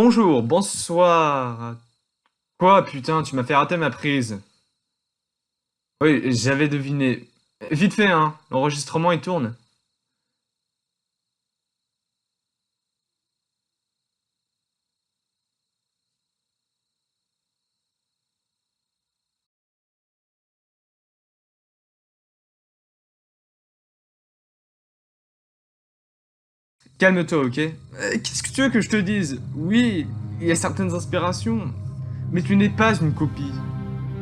Bonjour, bonsoir. Quoi, putain, tu m'as fait rater ma prise. Oui, j'avais deviné. Vite fait, hein, l'enregistrement il tourne. Calme-toi, ok? Qu'est-ce que tu veux que je te dise? Oui, il y a certaines inspirations, mais tu n'es pas une copie.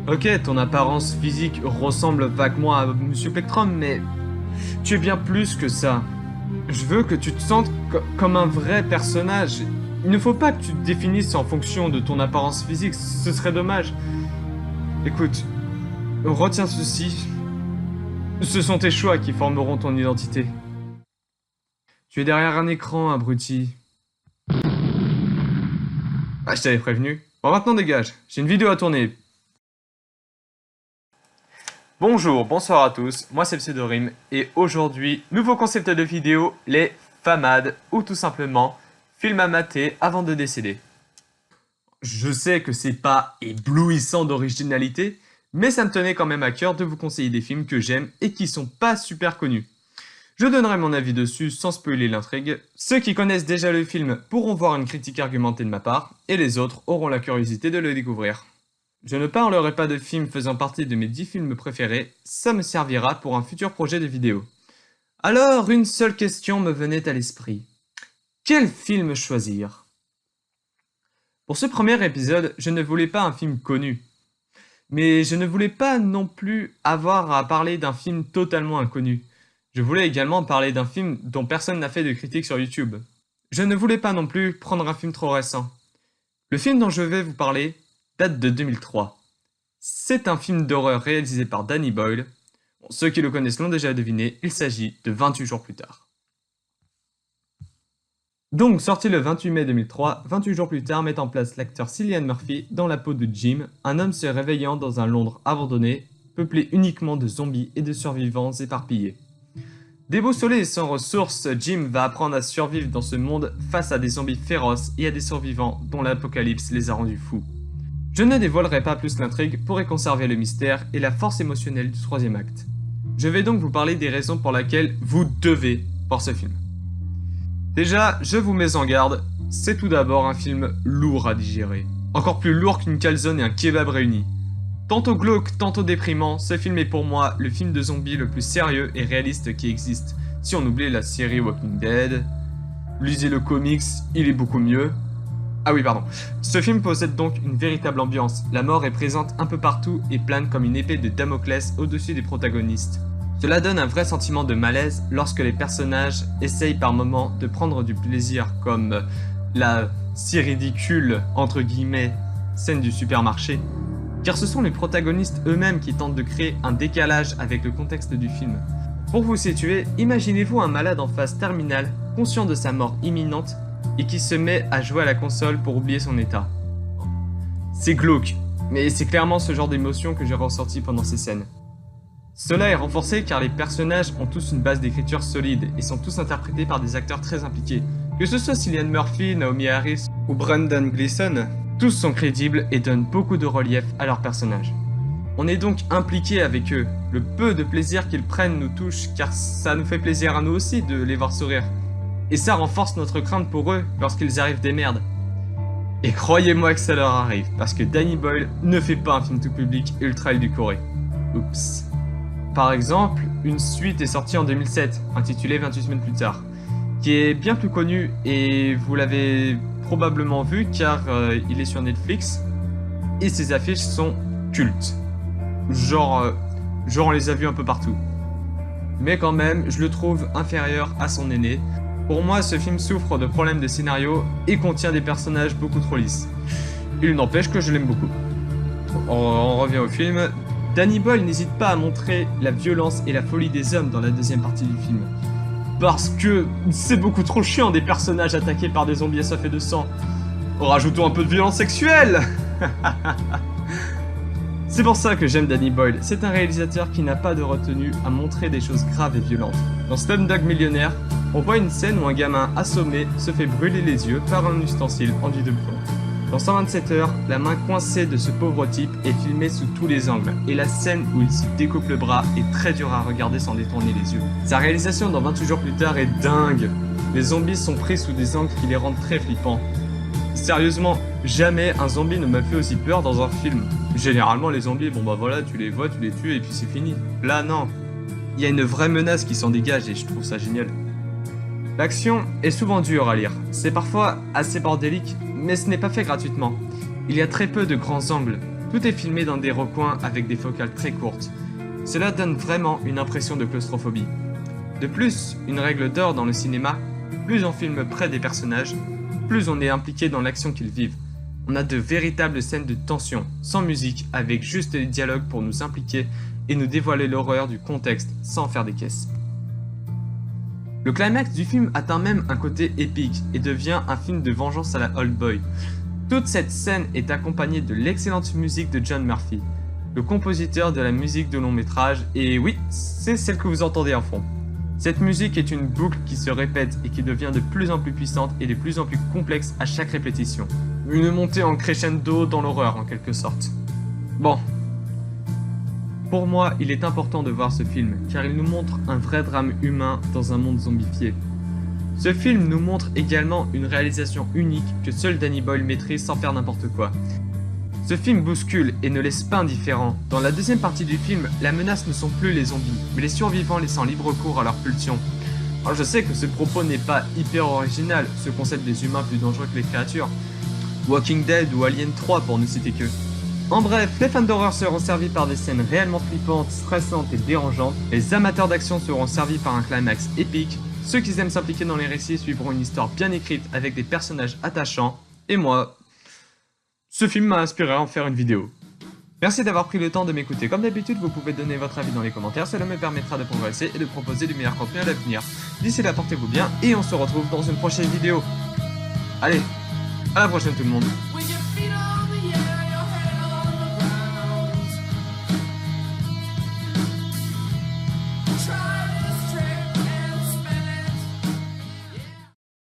Ok, ton apparence physique ressemble vaguement à Monsieur Plectrum, mais tu es bien plus que ça. Je veux que tu te sentes comme un vrai personnage. Il ne faut pas que tu te définisses en fonction de ton apparence physique, ce serait dommage. Écoute, retiens ceci. Ce sont tes choix qui formeront ton identité. Tu es derrière un écran, abruti. Ah, je t'avais prévenu. Bon, maintenant dégage. J'ai une vidéo à tourner. Bonjour, bonsoir à tous. Moi c'est Pseudorim et aujourd'hui, nouveau concept de vidéo, les famades ou tout simplement film à mater avant de décéder. Je sais que c'est pas éblouissant d'originalité, mais ça me tenait quand même à cœur de vous conseiller des films que j'aime et qui sont pas super connus. Je donnerai mon avis dessus sans spoiler l'intrigue. Ceux qui connaissent déjà le film pourront voir une critique argumentée de ma part, et les autres auront la curiosité de le découvrir. Je ne parlerai pas de films faisant partie de mes 10 films préférés, ça me servira pour un futur projet de vidéo. Alors, une seule question me venait à l'esprit. Quel film choisir? Pour ce premier épisode, je ne voulais pas un film connu. Mais je ne voulais pas non plus avoir à parler d'un film totalement inconnu. Je voulais également parler d'un film dont personne n'a fait de critique sur YouTube. Je ne voulais pas non plus prendre un film trop récent. Le film dont je vais vous parler date de 2003. C'est un film d'horreur réalisé par Danny Boyle. Bon, ceux qui le connaissent l'ont déjà deviné, il s'agit de 28 jours plus tard. Donc, sorti le 28 mai 2003, 28 jours plus tard met en place l'acteur Cillian Murphy dans la peau de Jim, un homme se réveillant dans un Londres abandonné, peuplé uniquement de zombies et de survivants éparpillés. Déboussolé et sans ressources, Jim va apprendre à survivre dans ce monde face à des zombies féroces et à des survivants dont l'apocalypse les a rendus fous. Je ne dévoilerai pas plus l'intrigue pour y conserver le mystère et la force émotionnelle du troisième acte. Je vais donc vous parler des raisons pour lesquelles vous devez voir ce film. Déjà, je vous mets en garde, c'est tout d'abord un film lourd à digérer. Encore plus lourd qu'une calzone et un kebab réunis. Tantôt glauque, tantôt déprimant, ce film est pour moi le film de zombies le plus sérieux et réaliste qui existe. Si on oublie la série Walking Dead, lisez le comics, il est beaucoup mieux. Ah oui, pardon. Ce film possède donc une véritable ambiance. La mort est présente un peu partout et plane comme une épée de Damoclès au-dessus des protagonistes. Cela donne un vrai sentiment de malaise lorsque les personnages essayent par moments de prendre du plaisir, comme la si ridicule, entre guillemets, scène du supermarché. Car ce sont les protagonistes eux-mêmes qui tentent de créer un décalage avec le contexte du film. Pour vous situer, imaginez-vous un malade en phase terminale, conscient de sa mort imminente, et qui se met à jouer à la console pour oublier son état. C'est glauque, mais c'est clairement ce genre d'émotion que j'ai ressenti pendant ces scènes. Cela est renforcé car les personnages ont tous une base d'écriture solide et sont tous interprétés par des acteurs très impliqués. Que ce soit Cillian Murphy, Naomi Harris ou Brendan Gleeson, tous sont crédibles et donnent beaucoup de relief à leurs personnages. On est donc impliqué avec eux. Le peu de plaisir qu'ils prennent nous touche car ça nous fait plaisir à nous aussi de les voir sourire. Et ça renforce notre crainte pour eux lorsqu'ils arrivent des merdes. Et croyez-moi que ça leur arrive, parce que Danny Boyle ne fait pas un film tout public ultra édulcoré. Oups. Par exemple, une suite est sortie en 2007, intitulée 28 semaines plus tard, qui est bien plus connue et vous l'avez probablement vu car il est sur Netflix, et ses affiches sont cultes. Genre on les a vus un peu partout. Mais quand même, je le trouve inférieur à son aîné. Pour moi, ce film souffre de problèmes de scénario et contient des personnages beaucoup trop lisses. Il n'empêche que je l'aime beaucoup. On revient au film. Danny Boyle n'hésite pas à montrer la violence et la folie des hommes dans la deuxième partie du film. Parce que c'est beaucoup trop chiant des personnages attaqués par des zombies assoiffés de sang. Rajoutons un peu de violence sexuelle. C'est pour ça que j'aime Danny Boyle, c'est un réalisateur qui n'a pas de retenue à montrer des choses graves et violentes. Dans Slumdog Millionnaire, On voit une scène où un gamin assommé se fait brûler les yeux par un ustensile enduit de plomb. Dans 127 heures, la main coincée de ce pauvre type est filmée sous tous les angles, et la scène où il se découpe le bras est très dure à regarder sans détourner les yeux. Sa réalisation dans 28 jours plus tard est dingue. Les zombies sont pris sous des angles qui les rendent très flippants. Sérieusement, jamais un zombie ne m'a fait aussi peur dans un film. Généralement les zombies, bon bah voilà, tu les vois, tu les tues et puis c'est fini. Là non, il y a une vraie menace qui s'en dégage et je trouve ça génial. L'action est souvent dure à lire, c'est parfois assez bordélique, mais ce n'est pas fait gratuitement. Il y a très peu de grands angles, tout est filmé dans des recoins avec des focales très courtes. Cela donne vraiment une impression de claustrophobie. De plus, une règle d'or dans le cinéma, plus on filme près des personnages, plus on est impliqué dans l'action qu'ils vivent. On a de véritables scènes de tension, sans musique, avec juste des dialogues pour nous impliquer et nous dévoiler l'horreur du contexte sans faire des caisses. Le climax du film atteint même un côté épique et devient un film de vengeance à la Old Boy. Toute cette scène est accompagnée de l'excellente musique de John Murphy, le compositeur de la musique de long métrage, et oui, c'est celle que vous entendez en fond. Cette musique est une boucle qui se répète et qui devient de plus en plus puissante et de plus en plus complexe à chaque répétition. Une montée en crescendo dans l'horreur en quelque sorte. Bon. Pour moi, il est important de voir ce film, car il nous montre un vrai drame humain dans un monde zombifié. Ce film nous montre également une réalisation unique que seul Danny Boyle maîtrise sans faire n'importe quoi. Ce film bouscule et ne laisse pas indifférent. Dans la deuxième partie du film, la menace ne sont plus les zombies, mais les survivants laissant libre cours à leurs pulsions. Alors je sais que ce propos n'est pas hyper original, ce concept des humains plus dangereux que les créatures. Walking Dead ou Alien 3 pour ne citer que. En bref, les fans d'horreur seront servis par des scènes réellement flippantes, stressantes et dérangeantes, les amateurs d'action seront servis par un climax épique, ceux qui aiment s'impliquer dans les récits suivront une histoire bien écrite avec des personnages attachants, et moi, ce film m'a inspiré à en faire une vidéo. Merci d'avoir pris le temps de m'écouter. Comme d'habitude, vous pouvez donner votre avis dans les commentaires, cela me permettra de progresser et de proposer du meilleur contenu à l'avenir. D'ici là, portez-vous bien et on se retrouve dans une prochaine vidéo. Allez, à la prochaine tout le monde.